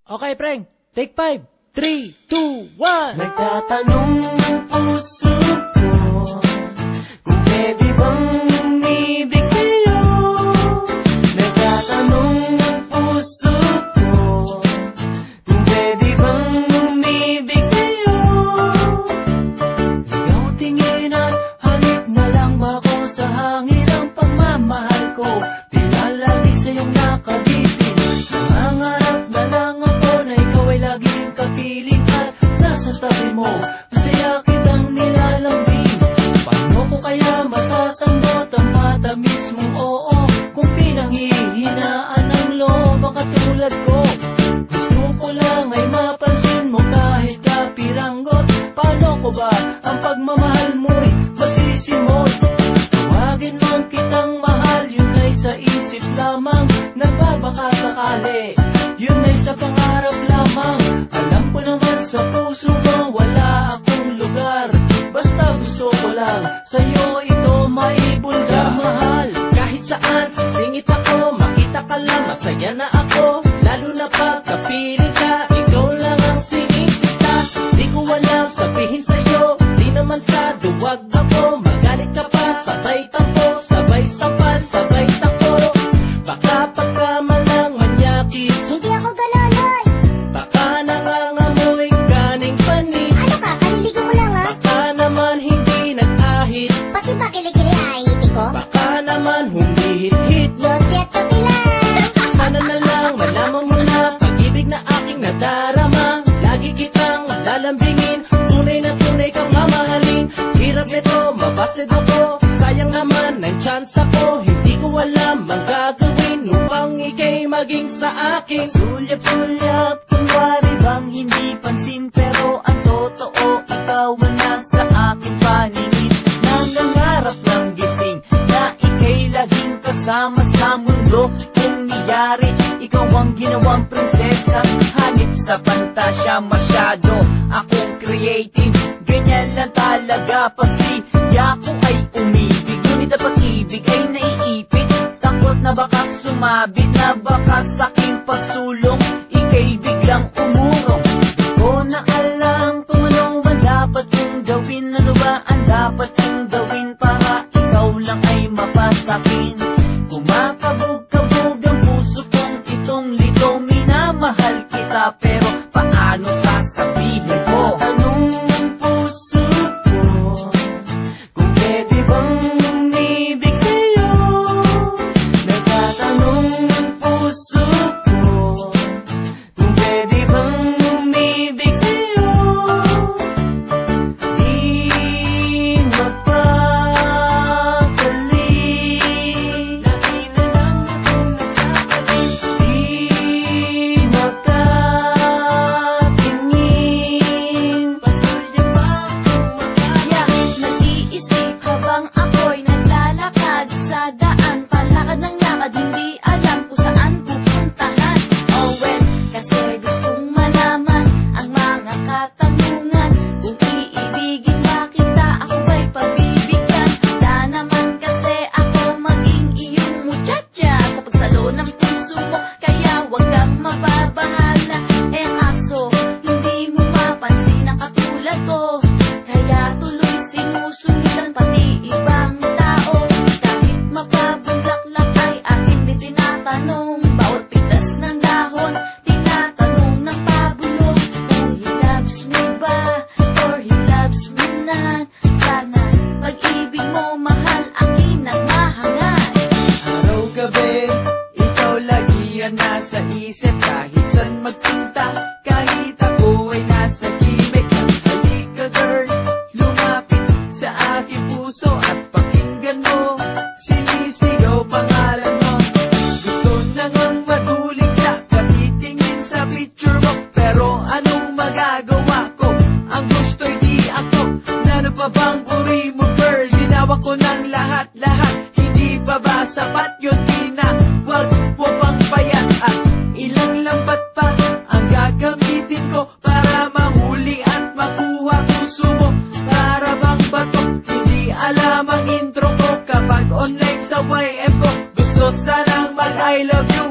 Okay, Frank. Take 5, 3, 2, 1. Nagtatanong ng puso ko kung pwede bang umibig sa'yo. Nagtatanong ng puso ko kung pwede bang umibig sa'yo. Ikaw tingin at halip na lang ba ko sa hangin ang pagmamahal ko. Tila lagi sa'yong nakabitin. Nangangarap na lang ako na ikaw ay laging kapiling at nasa tabi mo. Masaya kitang nilalambing. Paano ko kaya masasambot ang matamis mong oo kung pinanghihinaan ng loob ang katulad ko? Gusto ko lang ay mapansin mo kahit kapiranggot. Paano ko ba ang pagmamahal mo'y masisimot? Tawagin man kitang mahal, yun ay sa isip lamang. Nagbabaka sakali, yun ay sa pangarap lamang. Alam ko naman sa puso mo wala akong lugar. Basta gusto ko lang sa'yo ito maibulgar. Mahal, kahit saan sisingit ako, makita ka lang masaya na ako. Lalo na pagkapiling ka, ikaw lang ang sinisita. Di ko alam sabihin sa'yo, di naman sa duwag ako. Magalit ka pa, sabay tampo, sabay sampal, sabay takbo. Baka pagkamalang manyakis, Hindi ako ganon, hoy! baka nangangamoy ganing panis. Ano ka? Kaliligo mo lang, ha? Baka naman hindi nag-ahit, Pati ba kilikili ay ngiti ko? baka naman humihit-hit. Yossi at kapilan! Sana na lang malaman mo na pag-ibig na aking nadarama. Lagi kitang lalambingin, tunay na tunay kang mamahalin. Hirap nito, mabasted ako, sayang naman ang chance ako. Hindi ko alam ang gagawin upang ika'y maging sa akin. Pasulyap-sulyap, kunwari bang hindi pansin, pero ang totoo, ikaw ang nasa aking paningin. Nangangarap ng gising na ika'y laging kasama sa mundo. Kung niyari, ikaw ang ginawang prinsesa. Hanip sa pantasya masyado, akong creative. Ganyan lang talaga pag siya ko ay umibig. Ngunit ang pag-ibig ay naiipit. Takot na baka sumabit, na baka saking pagsulong ika'y biglang umurong. Di ko na alam kung ano ang dapat kong gawin. Ano ba ang dapat kong gawin para ikaw lang ay mapasakin? Kumakabog-kabog ang puso kong itong lito. Minamahal kita pero paano sasabihin ko? Tanong ng puso ko kung pwede bang umibig sa'yo. Nagtatanong ng puso ko kung pwede bang umibig sa'yo. Di mapakali, lagi na lang akong nasakali. Di makatingin, pasulya pa akong Yeah, nag-iisip habang ako'y naglalakad sa daan. Palakad ng lakad, hindi alam kung saan pupuntahan. Oh well, kasi gustong malaman ang mga katanungan. Kung iibigin ba kita, ako ba'y pabibigyan? Handa naman kasi ako maging iyong muchacha sa pagsalo ng puso mo, kaya wag kang mababahala. Eh kaso, hindi mo mapansin ang katulad ko, kaya tuloy sinusundan pati ibang tao. Kahit mapabulaklak ay aking din tinatanong. Bawat pitas ng dahon, tinatanong ng pabulong kung he loves me ba or he loves me not. Sana pag-ibig mo mahal akin ang mahangad. Araw-gabi, ikaw lagi ang nasa isip. Kahit saan magpunta, kahit ako ay nasa gimmick. Halika girl, lumapit sa aking puso at pakinggan mo, sinisigaw pangalan mo. Gusto na ngang maduling sa katitingin sa picture mo, pero anong magagawa ko? Ang gusto'y di ako. Ano pa bang uri mo girl? Ginawa ko ng lahat-lahat. Hindi pa ba sapat yun? Tinawag mo pang payat at ilang lambat pa ang gagamitin ko para mahuli at makuha puso mo. Para bang batok, hindi alam ang intro ko kapag online sa YM ko. Gusto sanang mag I love you